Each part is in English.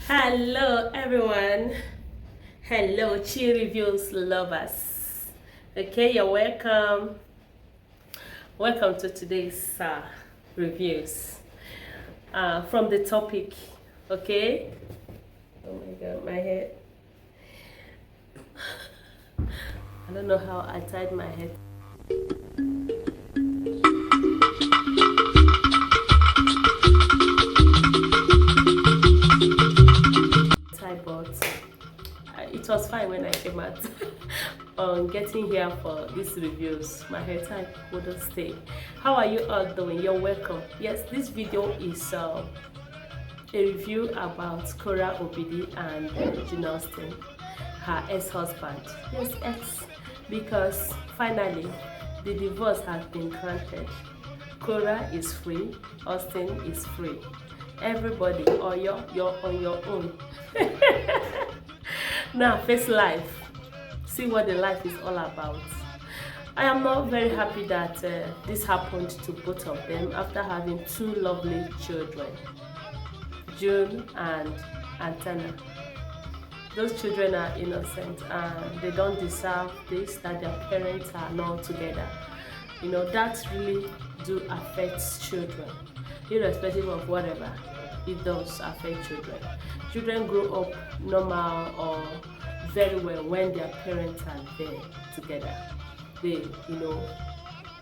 Hello everyone. Hello Chi Reviews lovers. Okay, you're welcome. Welcome to today's reviews. From the topic, okay? Oh my god, my head. I don't know how I tied my head. But it was fine when I came out on getting here for these reviews. My hair type wouldn't stay. How are you all doing? You're welcome. Yes, this video is a review about Korra, Obidi and Jane Austen, her ex-husband. Yes, ex, because finally the divorce has been granted. Korra is free, Austen is free. Everybody, or you're on your own. Now face life, see what the life is all about. I am not very happy that this happened to both of them after having two lovely children, June and Antenna. Those children are innocent and they don't deserve this, that their parents are not together. You know, that really do affect children, irrespective of whatever. It does affect children. Children grow up normal or very well when their parents are there together. They,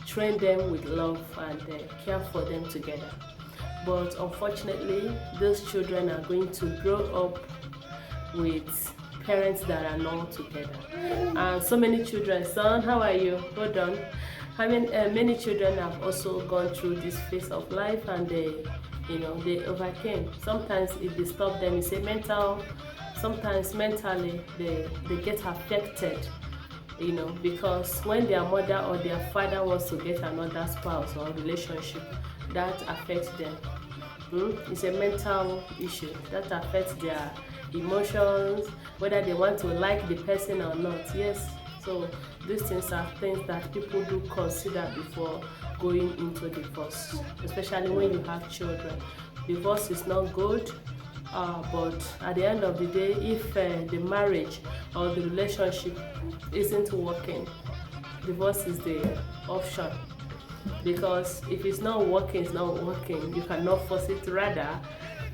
train them with love and care for them together. But unfortunately, those children are going to grow up with parents that are not together. And so many children, son, how are you? Hold on. I mean, many children have also gone through this phase of life and they overcame. Sometimes it disturbs them. It's a mental, sometimes mentally they get affected, because when their mother or their father wants to get another spouse or relationship, that affects them. It's a mental issue that affects their emotions, whether they want to like the person or not. Yes, so these things are things that people do consider before going into divorce, especially when you have children. Divorce is not good, but at the end of the day, if the marriage or the relationship isn't working, divorce is the option. Because if it's not working, it's not working. You cannot force it. Rather,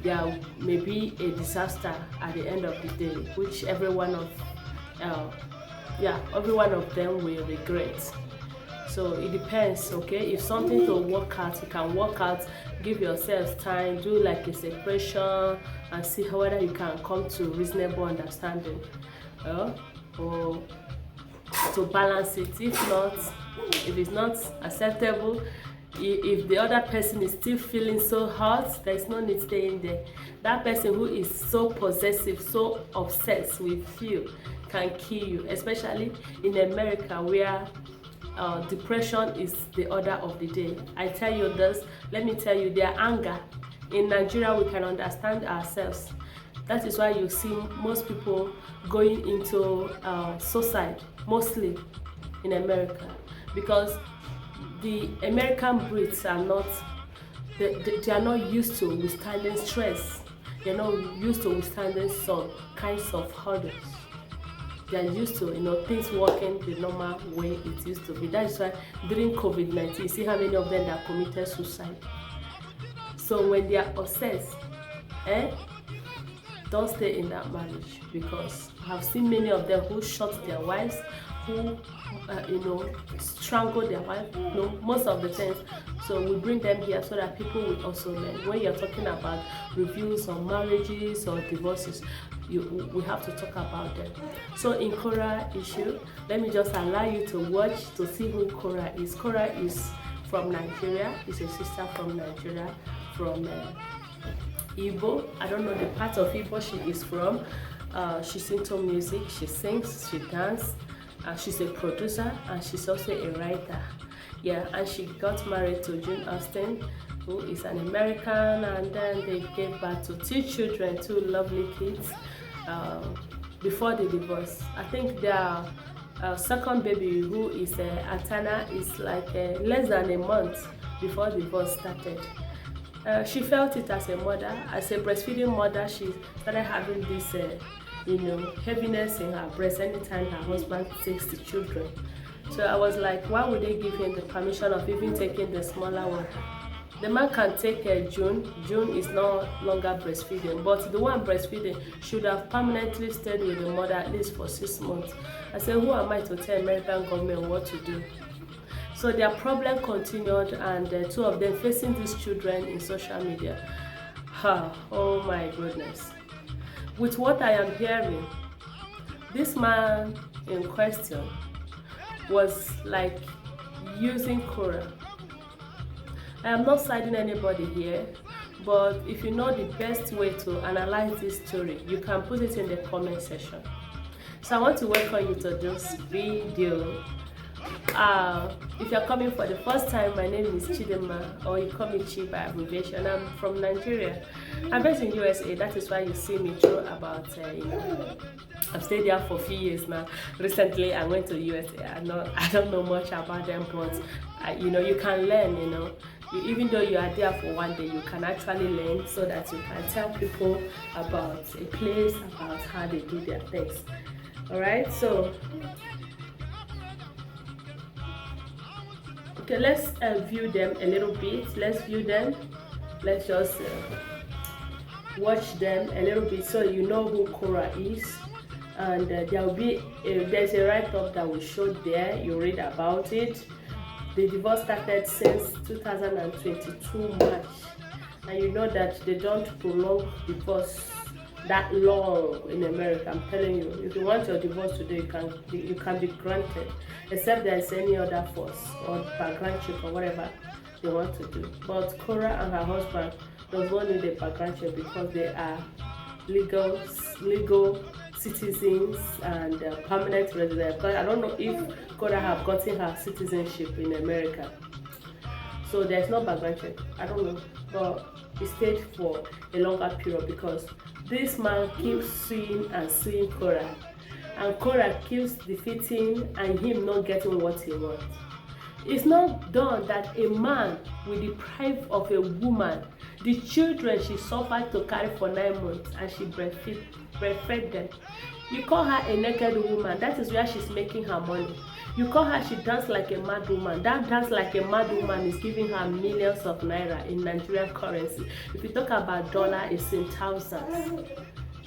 there may be a disaster at the end of the day, which every one of them will regret. So it depends, okay? If something to work out, you can work out, give yourselves time, do like a separation and see whether you can come to reasonable understanding or to balance it. If not, if it's not acceptable, if the other person is still feeling so hot, there is no need staying there. That person who is so possessive, so obsessed with you can kill you, especially in America where depression is the order of the day. I tell you this, let me tell you, their anger. In Nigeria, we can understand ourselves. That is why you see most people going into suicide, mostly in America, because the American breeds are not, they are not used to withstanding stress. They're not used to withstanding some kinds of hurdles. They are used to, things working the normal way it used to be. That is why during COVID-19, you see how many of them that committed suicide. So when they are obsessed, don't stay in that marriage, because I have seen many of them who shot their wives, who strangle their wife, most of the times. So we bring them here so that people will also learn. When you're talking about reviews on marriages or divorces, we have to talk about them. So in Korra issue, let me just allow you to watch to see who Korra is. Korra is from Nigeria. Is a sister from Nigeria, from Igbo. I don't know the part of Igbo she is from. She's into music. She sings, she dances. She's a producer and she's also a writer. Yeah, and she got married to Jane Austen, who is an American, and then they gave birth to two children, two lovely kids, before the divorce. I think their second baby, who is Antenna, is like less than a month before the divorce started. She felt it as a mother, as a breastfeeding mother. She started having this, heaviness in her breast anytime her husband takes the children. So I was like, why would they give him the permission of even taking the smaller one? The man can take June. June is no longer breastfeeding, but the one breastfeeding should have permanently stayed with the mother at least for 6 months. I said, who am I to tell American government what to do? So their problem continued, and the two of them facing these children in social media. Oh my goodness. With what I am hearing, this man in question was like using Korra. I am not citing anybody here, but if you know the best way to analyze this story, you can put it in the comment section. So I want to welcome you to this video. If you're coming for the first time, my name is Chidema, or you call me Chi by abbreviation. I'm from Nigeria. I'm based in USA. That is why you see me through about, I've stayed there for a few years now. Recently, I went to USA. I don't know much about them, but you can learn. Even though you are there for one day, you can actually learn so that you can tell people about a place, about how they do their things. All right, so. Okay, let's view them a little bit. Let's view them. Let's just watch them a little bit so you know who Korra is. And there's a write-up that will show there. You read about it. The divorce started since 2022 March, and you know that they don't prolong divorce that long in America. I'm telling you, if you want your divorce today, you can be granted, except there's any other force or background check or whatever they want to do. But Korra and her husband does not need a background check because they are legal citizens and permanent residents. Because I don't know if Korra have gotten her citizenship in America, so there's no background check. I don't know, but he stayed for a longer period because this man keeps suing and suing Korra, and Korra keeps defeating and him not getting what he wants. It's not done that a man will deprive of a woman the children she suffered to carry for 9 months, and she breastfed them. You call her a naked woman. That is where she's making her money. You call her she dance like a mad woman. That dance like a mad woman is giving her millions of naira in Nigerian currency. If you talk about dollar, it's in thousands.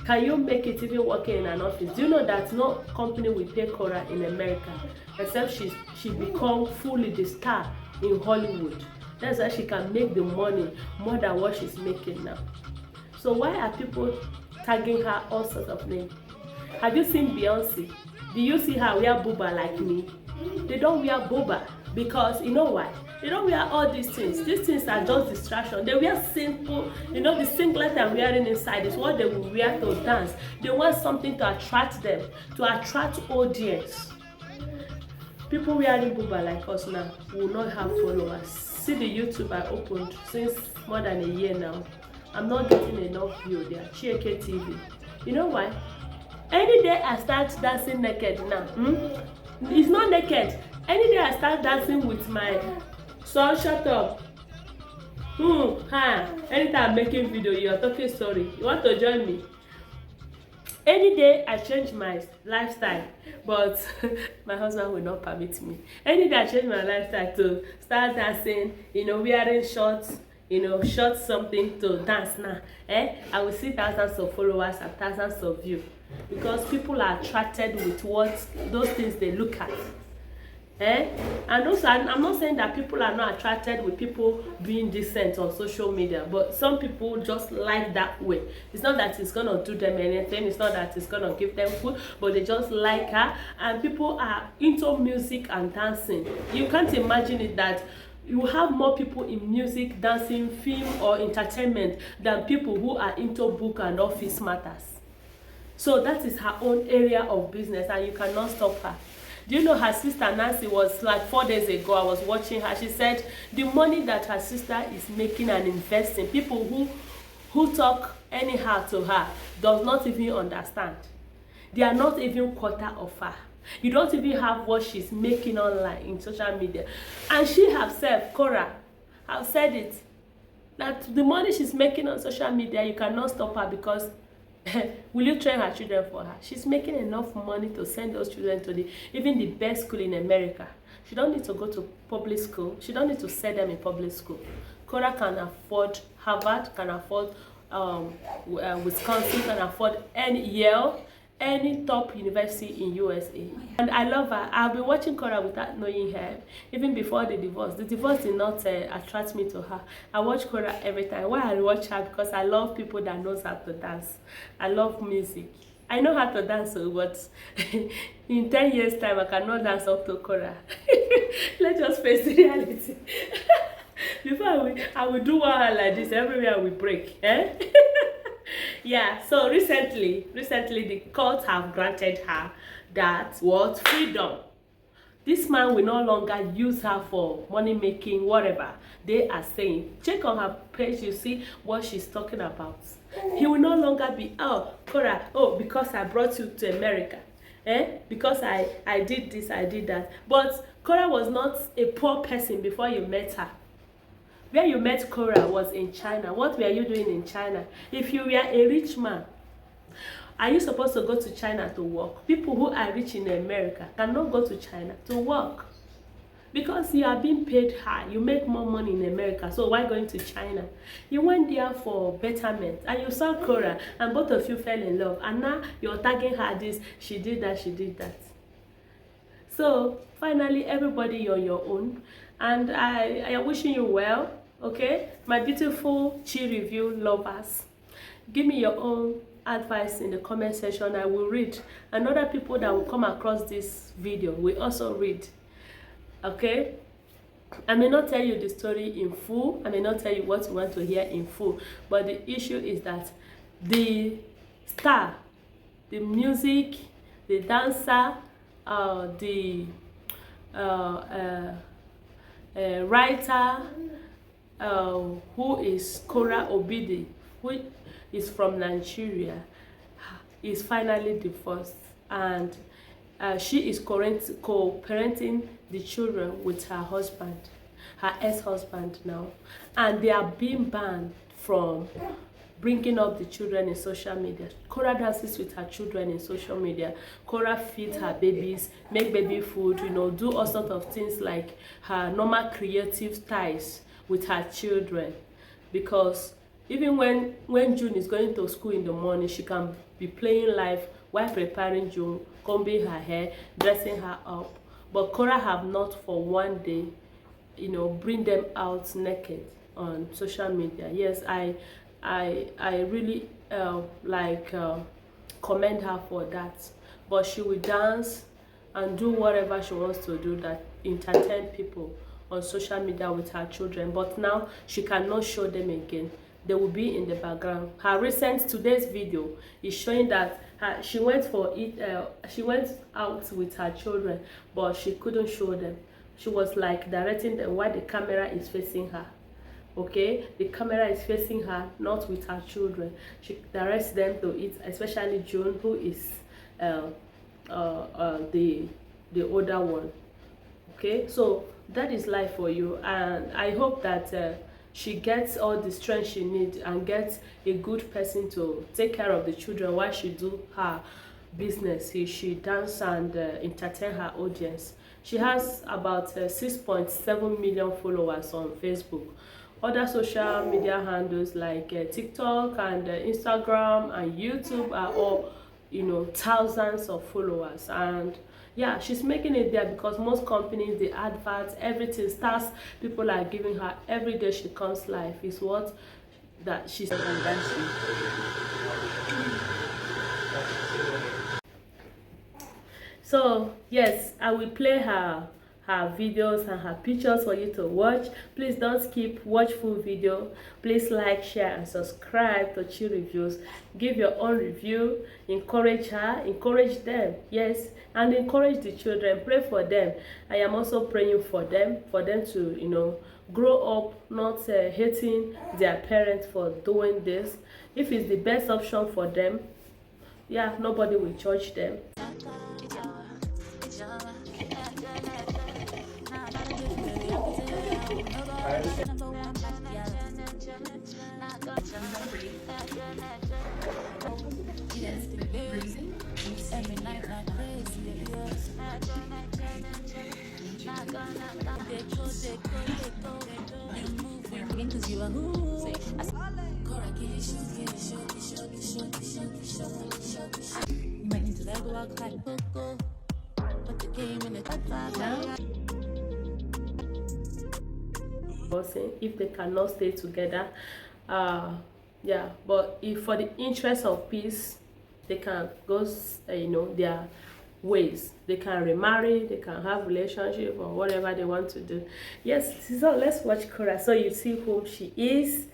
Can you make it even working in an office? Do you know that no company will pay Korra in America except she become fully the star in Hollywood? That's why she can make the money more than what she's making now. So why are people tagging her all sorts of names? Have you seen Beyonce? Do you see her wear booba like me? They don't wear booba because you know why? They don't wear all these things. These things are just distraction. They wear simple, the singlet I'm wearing inside is what they will wear to dance. They want something to attract them, to attract audience. People wearing booba like us now will not have followers. See the YouTube I opened since more than a year now. I'm not getting enough view there. Chieke TV. You know why? Any day I start dancing naked now, it's not naked. Any day I start dancing with my son, shut up. Anytime I'm making video, you're talking story. You want to join me? Any day I change my lifestyle, but my husband will not permit me. Any day I change my lifestyle to start dancing, wearing shorts, short something to dance now. I will see thousands of followers and thousands of views because people are attracted with those things they look at. And also, I'm not saying that people are not attracted with people being decent on social media, but some people just like that way. It's not that it's gonna do them anything, it's not that it's gonna give them food, but they just like her. And people are into music and dancing. You can't imagine it that you have more people in music, dancing, film, or entertainment than people who are into book and office matters. So that is her own area of business, and you cannot stop her. Do you know her sister Nancy was like 4 days ago, I was watching her. She said the money that her sister is making and investing, people who talk anyhow to her does not even understand. They are not even quarter of her. You don't even have what she's making online in social media. And she herself, Korra, have said it. that the money she's making on social media, you cannot stop her because will you train her children for her? She's making enough money to send those children to even the best school in America. She don't need to go to public school. She don't need to send them in public school. Korra can afford Harvard, can afford Wisconsin, can afford any Yale, any top university in USA. And I love her. I've been watching Korra without knowing her, even before the divorce. The divorce did not attract me to her. I watch Korra every time. Why I watch her? Because I love people that knows how to dance. I love music. I know how to dance, but in 10 years time I cannot dance up to Korra. Let's just face the reality. Before I will do one like this, everywhere we break. Eh? Yeah, so recently the court have granted her that what freedom. This man will no longer use her for money making, whatever they are saying. Check on her page, you see what she's talking about. He will no longer be, oh, Korra, oh, because I brought you to America. Because I did this, I did that. But Korra was not a poor person before you met her. Where you met Korra was in China. What were you doing in China? If you were a rich man, are you supposed to go to China to work? People who are rich in America cannot go to China to work because you are being paid high. You make more money in America, so why going to China? You went there for betterment and you saw Korra and both of you fell in love, and now you're tagging her this, she did that, she did that. So finally, everybody, you're your own, and I am wishing you well. Okay, my beautiful Chi review lovers, give me your own advice in the comment section. I will read, and other people that will come across this video will also read. Okay, I may not tell you the story in full, I may not tell you what you want to hear in full, but the issue is that the star, the music, the dancer, the writer, who is Korra Obidi, who is from Nigeria, is finally divorced, and she is co-parenting the children with her husband, her ex-husband now, and they are being banned from bringing up the children in social media. Korra dances with her children in social media. Korra feeds her babies, make baby food, you know, do all sorts of things like her normal creative ties with her children, because even when June is going to school in the morning, she can be playing live while preparing June, combing her hair, dressing her up. But Korra have not for one day, you know, bring them out naked on social media. Yes, I really commend her for that. But she will dance and do whatever she wants to do that entertain people on social media with her children. But now she cannot show them again. They will be in the background. Her recent today's video is showing that she went out with her children, but she couldn't show them. She was like directing them while the camera is facing her. Okay, the camera is facing her, not with her children. She directs them to it, especially June, who is the older one. Okay, so that is life for you, and I hope that she gets all the strength she needs and gets a good person to take care of the children while she do her business. She dance and entertain her audience. She has about 6.7 million followers on Facebook. Other social media handles like TikTok and Instagram and YouTube are all, you know, thousands of followers. And yeah, she's making it there because most companies, the adverts, everything, stars people are giving her every day she comes live is what that she's dancing. So yes, I will play her videos and her pictures for you to watch. Please don't skip, watch full video. Please like, share and subscribe to Chi Reviews. Give your own review, encourage her, encourage them, yes, and encourage the children. Pray for them. I am also praying for them to, you know, grow up not hating their parents for doing this. If it's the best option for them, yeah, nobody will judge them. You might need to let go out like Coco. But the game in the if they cannot stay together, yeah, but if for the interest of peace, they can go, you know, their ways. They can remarry, they can have relationship or whatever they want to do. Yes, so let's watch Korra so you see who she is.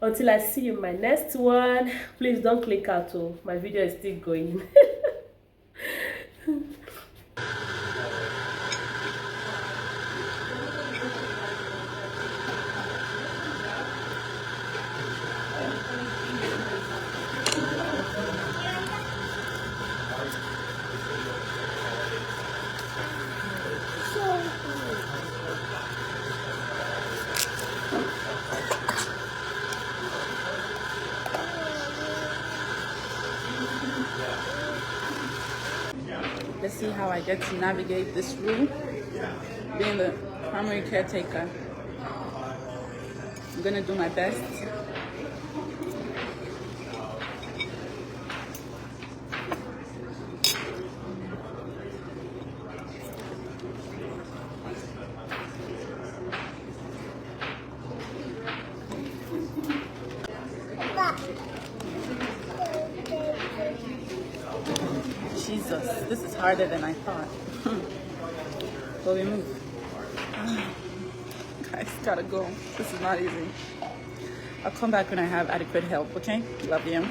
Until I see you in my next one, please don't click out. Oh, my video is still going. Let's see how I get to navigate this room, being the primary caretaker. I'm gonna do my best. Jesus, this is harder than I thought. But we move. Guys, gotta go. This is not easy. I'll come back when I have adequate help, okay? Love you.